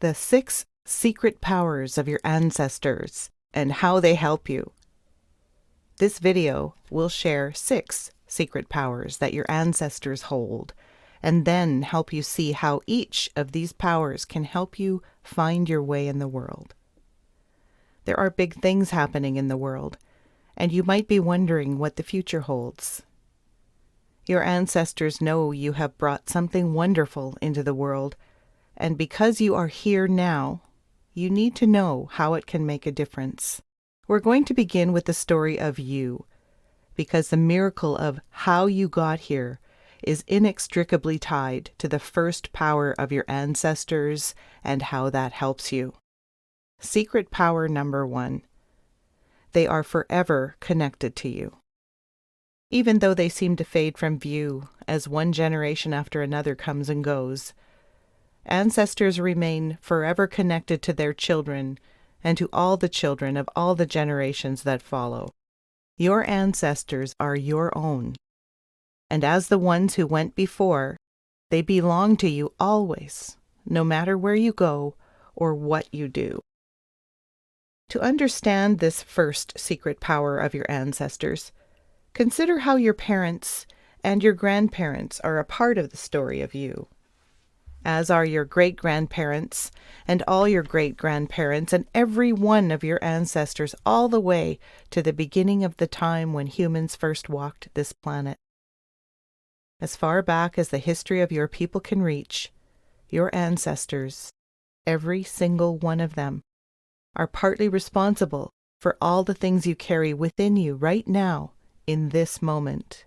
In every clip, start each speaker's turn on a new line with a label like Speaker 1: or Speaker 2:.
Speaker 1: the 6 secret powers of your ancestors and how they help you. This video will share 6 secret powers that your ancestors hold, and then help you see how each of these powers can help you find your way in the world. There are big things happening in the world, and you might be wondering what the future holds. Your ancestors know you have brought something wonderful into the world, and because you are here now, you need to know how it can make a difference. We're going to begin with the story of you, because the miracle of how you got here is inextricably tied to the first power of your ancestors and how that helps you. Secret power number 1. They are forever connected to you. Even though they seem to fade from view as one generation after another comes and goes, ancestors remain forever connected to their children and to all the children of all the generations that follow. Your ancestors are your own, and as the ones who went before, they belong to you always, no matter where you go or what you do. To understand this first secret power of your ancestors, consider how your parents and your grandparents are a part of the story of you, as are your great-grandparents and all your great-grandparents and every one of your ancestors all the way to the beginning of the time when humans first walked this planet. As far back as the history of your people can reach, your ancestors, every single one of them, are partly responsible for all the things you carry within you right now, in this moment,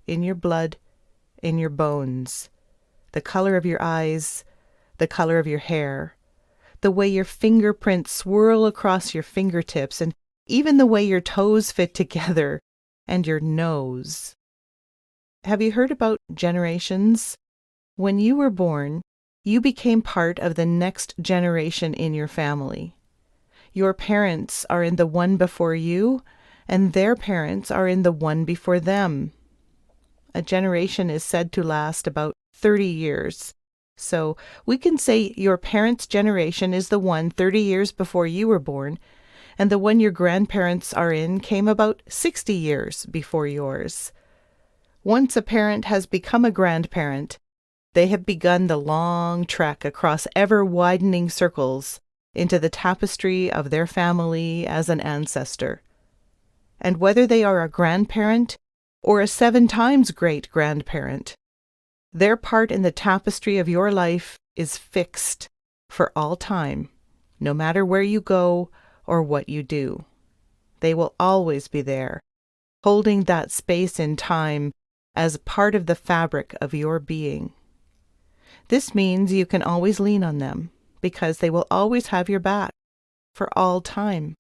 Speaker 1: in your blood, in your bones, the color of your eyes, the color of your hair, the way your fingerprints swirl across your fingertips, and even the way your toes fit together, and your nose. Have you heard about generations? When you were born, you became part of the next generation in your family. Your parents are in the one before you, and their parents are in the one before them. A generation is said to last about 30 years. So we can say your parents' generation is the one 30 years before you were born, and the one your grandparents are in came about 60 years before yours. Once a parent has become a grandparent, they have begun the long trek across ever-widening circles into the tapestry of their family as an ancestor. And whether they are a grandparent or a 7 times great-grandparent, their part in the tapestry of your life is fixed for all time, no matter where you go or what you do. They will always be there, holding that space in time as part of the fabric of your being. This means you can always lean on them, because they will always have your back for all time,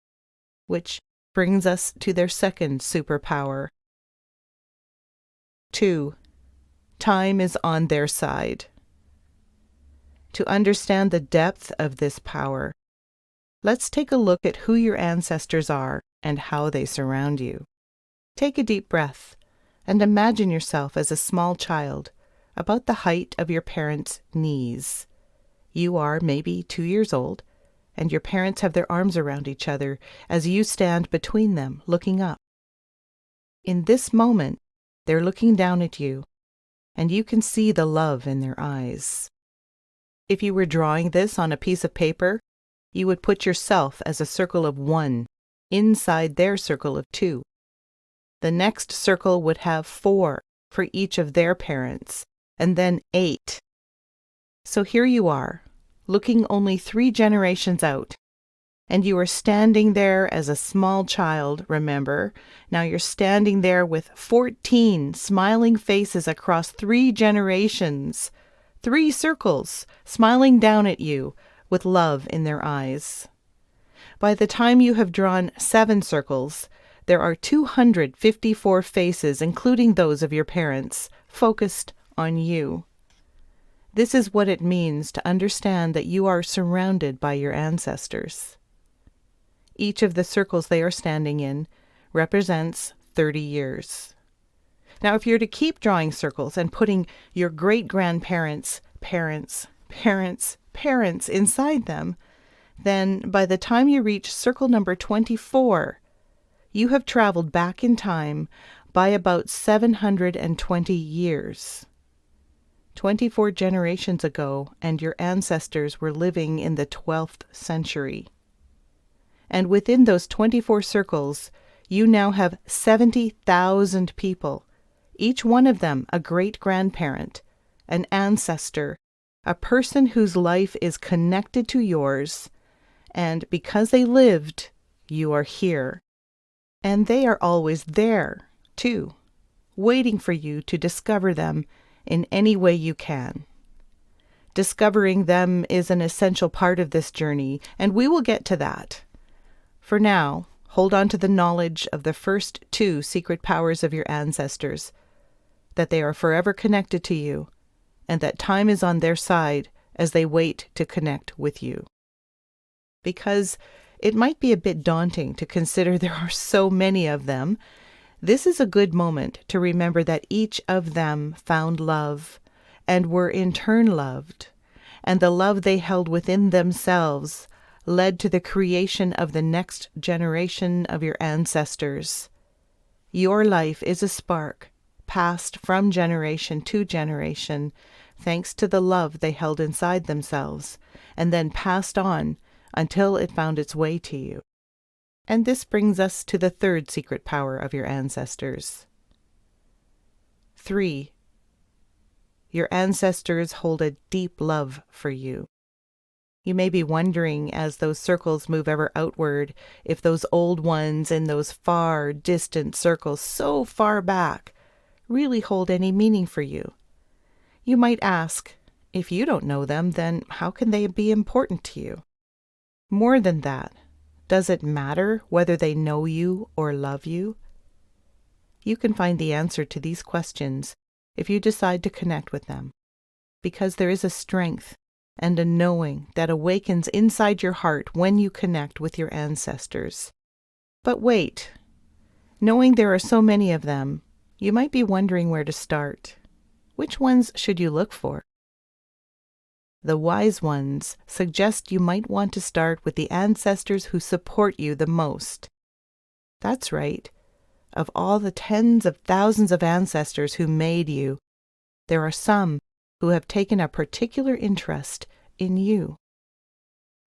Speaker 1: which brings us to their second superpower. 2. Time is on their side. To understand the depth of this power, let's take a look at who your ancestors are and how they surround you. Take a deep breath and imagine yourself as a small child, about the height of your parents' knees. You are maybe 2 years old, and your parents have their arms around each other as you stand between them, looking up. In this moment, they're looking down at you, and you can see the love in their eyes. If you were drawing this on a piece of paper, you would put yourself as a circle of 1 inside their circle of 2. The next circle would have 4 for each of their parents, and then 8. So here you are, looking only 3 generations out, and you are standing there as a small child, remember. Now you're standing there with 14 smiling faces across 3 generations, 3 circles smiling down at you with love in their eyes. By the time you have drawn 7 circles, there are 254 faces, including those of your parents, focused on you. This is what it means to understand that you are surrounded by your ancestors. Each of the circles they are standing in represents 30 years. Now, if you're to keep drawing circles and putting your great-grandparents, parents, parents inside them, then by the time you reach circle number 24, you have traveled back in time by about 720 years. 24 generations ago, and your ancestors were living in the 12th century. And within those 24 circles, you now have 70,000 people, each one of them a great-grandparent, an ancestor, a person whose life is connected to yours, and because they lived, you are here. And they are always there, too, waiting for you to discover them in any way you can. Discovering them is an essential part of this journey, and we will get to that. For now, hold on to the knowledge of the first 2 secret powers of your ancestors, that they are forever connected to you, and that time is on their side as they wait to connect with you. Because it might be a bit daunting to consider there are so many of them, this is a good moment to remember that each of them found love and were in turn loved, and the love they held within themselves led to the creation of the next generation of your ancestors. Your life is a spark, passed from generation to generation, thanks to the love they held inside themselves, and then passed on until it found its way to you. And this brings us to the 3rd secret power of your ancestors. 3. Your ancestors hold a deep love for you. You may be wondering, as those circles move ever outward, if those old ones in those far, distant circles so far back really hold any meaning for you. You might ask, if you don't know them, then how can they be important to you? More than that, does it matter whether they know you or love you? You can find the answer to these questions if you decide to connect with them, because there is a strength and a knowing that awakens inside your heart when you connect with your ancestors. But wait, knowing there are so many of them, you might be wondering where to start. Which ones should you look for? The wise ones suggest you might want to start with the ancestors who support you the most. That's right. Of all the tens of thousands of ancestors who made you, there are some who have taken a particular interest in you.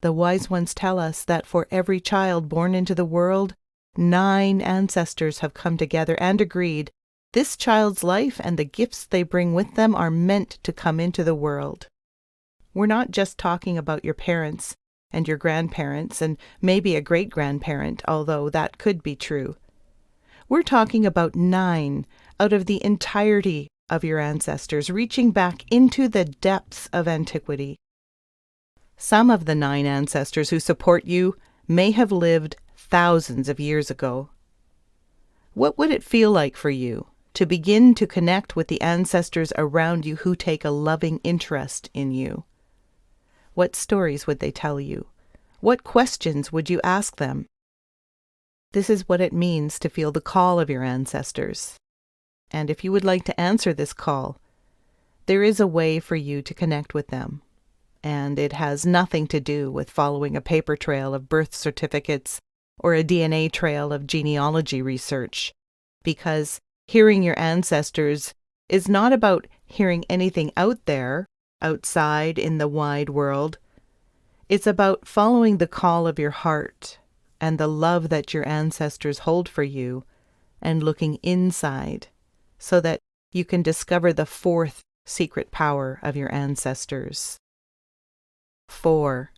Speaker 1: The wise ones tell us that for every child born into the world, 9 ancestors have come together and agreed this child's life and the gifts they bring with them are meant to come into the world. We're not just talking about your parents and your grandparents and maybe a great-grandparent, although that could be true. We're talking about 9 out of the entirety of your ancestors, reaching back into the depths of antiquity. Some of the 9 ancestors who support you may have lived thousands of years ago. What would it feel like for you to begin to connect with the ancestors around you who take a loving interest in you? What stories would they tell you? What questions would you ask them? This is what it means to feel the call of your ancestors. And if you would like to answer this call, there is a way for you to connect with them. And it has nothing to do with following a paper trail of birth certificates or a DNA trail of genealogy research, because hearing your ancestors is not about hearing anything out there, outside in the wide world. It's about following the call of your heart and the love that your ancestors hold for you, and looking inside so that you can discover the 4th secret power of your ancestors. 4.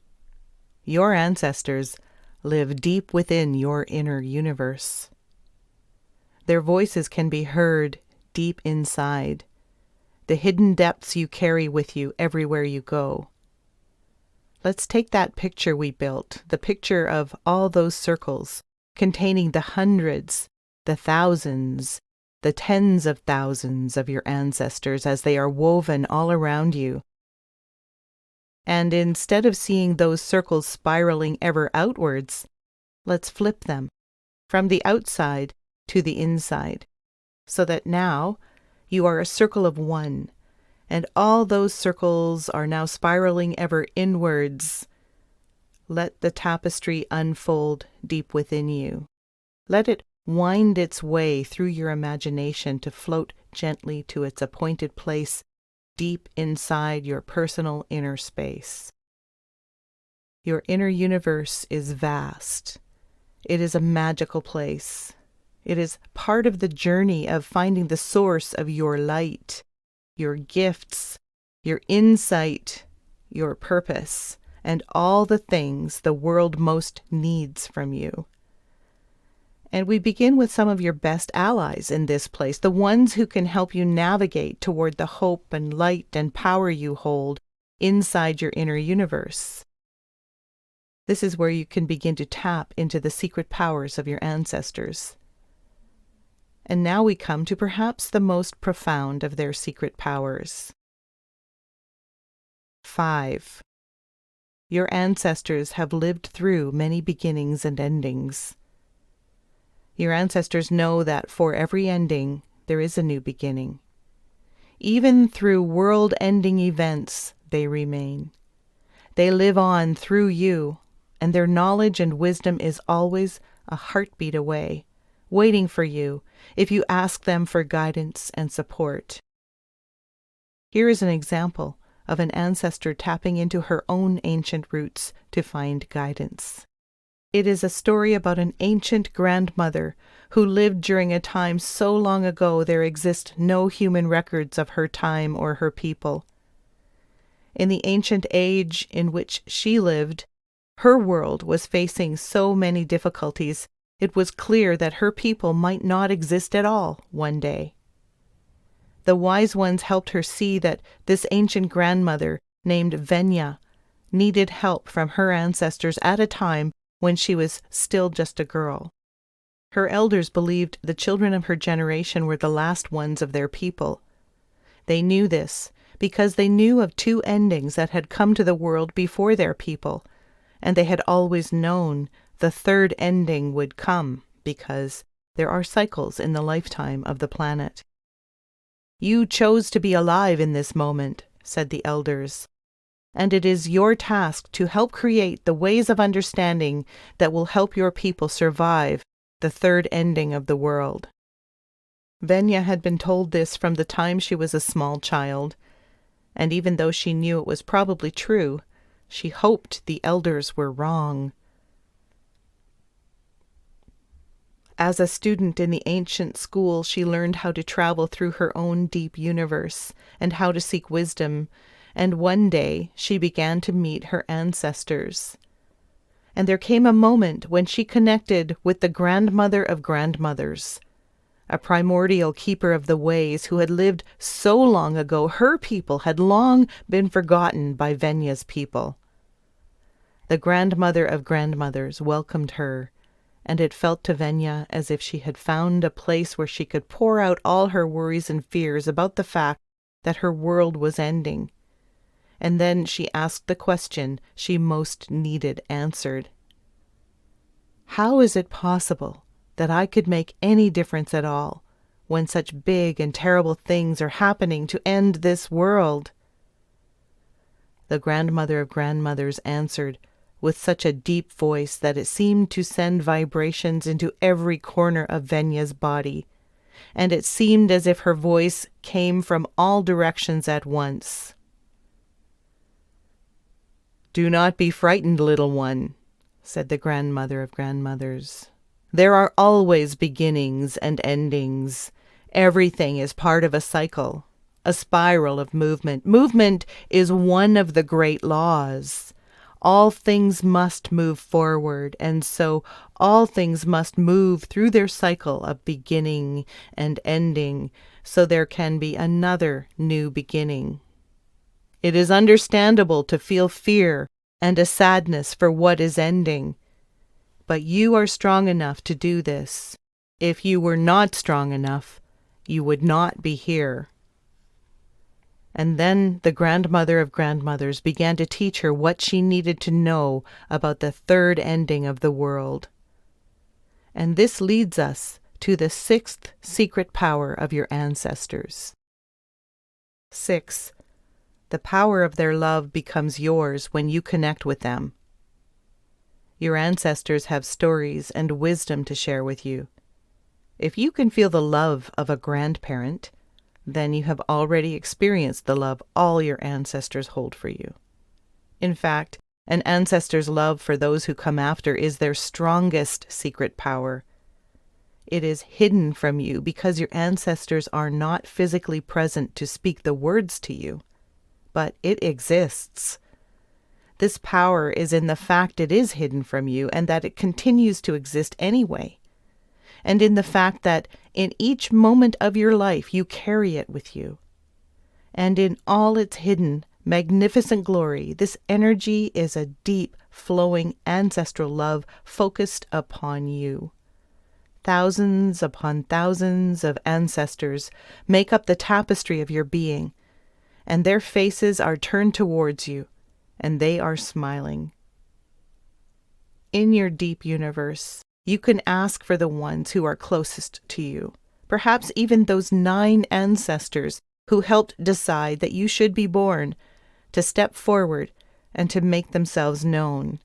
Speaker 1: Your ancestors live deep within your inner universe. Their voices can be heard deep inside, the hidden depths you carry with you everywhere you go. Let's take that picture we built, the picture of all those circles, containing the hundreds, the thousands, the tens of thousands of your ancestors as they are woven all around you. And instead of seeing those circles spiraling ever outwards, let's flip them from the outside to the inside, so that now you are a circle of one, and all those circles are now spiraling ever inwards. Let the tapestry unfold deep within you. Let it wind its way through your imagination to float gently to its appointed place deep inside your personal inner space. Your inner universe is vast. It is a magical place. It is part of the journey of finding the source of your light, your gifts, your insight, your purpose, and all the things the world most needs from you. And we begin with some of your best allies in this place, the ones who can help you navigate toward the hope and light and power you hold inside your inner universe. This is where you can begin to tap into the secret powers of your ancestors. And now we come to perhaps the most profound of their secret powers. 5. Your ancestors have lived through many beginnings and endings. Your ancestors know that for every ending, there is a new beginning. Even through world-ending events, they remain. They live on through you, and their knowledge and wisdom is always a heartbeat away, waiting for you if you ask them for guidance and support. Here is an example of an ancestor tapping into her own ancient roots to find guidance. It is a story about an ancient grandmother who lived during a time so long ago there exist no human records of her time or her people. In the ancient age in which she lived, her world was facing so many difficulties, it was clear that her people might not exist at all one day. The wise ones helped her see that this ancient grandmother, named Venya, needed help from her ancestors at a time when she was still just a girl. Her elders believed the children of her generation were the last ones of their people. They knew this because they knew of 2 endings that had come to the world before their people, and they had always known the 3rd ending would come because there are cycles in the lifetime of the planet. You chose to be alive in this moment, said the elders, and it is your task to help create the ways of understanding that will help your people survive the 3rd ending of the world. Venya had been told this from the time she was a small child, and even though she knew it was probably true, she hoped the elders were wrong. As a student in the ancient school, she learned how to travel through her own deep universe and how to seek wisdom, and one day she began to meet her ancestors. And there came a moment when she connected with the grandmother of grandmothers, a primordial keeper of the ways who had lived so long ago her people had long been forgotten by Venya's people. The grandmother of grandmothers welcomed her, and it felt to Venya as if she had found a place where she could pour out all her worries and fears about the fact that her world was ending. And then she asked the question she most needed answered. How is it possible that I could make any difference at all when such big and terrible things are happening to end this world? The grandmother of grandmothers answered with such a deep voice that it seemed to send vibrations into every corner of Venya's body, and it seemed as if her voice came from all directions at once. "Do not be frightened, little one," said the grandmother of grandmothers. "There are always beginnings and endings. Everything is part of a cycle, a spiral of movement. Movement is one of the great laws. All things must move forward, and so all things must move through their cycle of beginning and ending, so there can be another new beginning. It is understandable to feel fear and a sadness for what is ending, but you are strong enough to do this. If you were not strong enough, you would not be here." And then the grandmother of grandmothers began to teach her what she needed to know about the 3rd ending of the world. And this leads us to the 6th secret power of your ancestors. 6. The power of their love becomes yours when you connect with them. Your ancestors have stories and wisdom to share with you. If you can feel the love of a grandparent, then you have already experienced the love all your ancestors hold for you. In fact, an ancestor's love for those who come after is their strongest secret power. It is hidden from you because your ancestors are not physically present to speak the words to you, but it exists. This power is in the fact it is hidden from you and that it continues to exist anyway, and in the fact that in each moment of your life you carry it with you. And in all its hidden, magnificent glory, this energy is a deep, flowing ancestral love focused upon you. Thousands upon thousands of ancestors make up the tapestry of your being, and their faces are turned towards you, and they are smiling. In your deep universe, you can ask for the ones who are closest to you, perhaps even those 9 ancestors who helped decide that you should be born, to step forward and to make themselves known.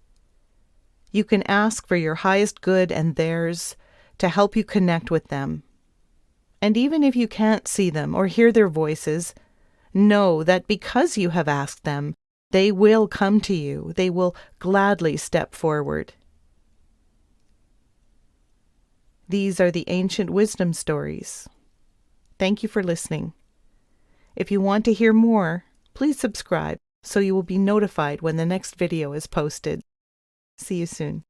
Speaker 1: You can ask for your highest good and theirs to help you connect with them. And even if you can't see them or hear their voices, know that because you have asked them, they will come to you. They will gladly step forward. These are the ancient wisdom stories. Thank you for listening. If you want to hear more, please subscribe so you will be notified when the next video is posted. See you soon.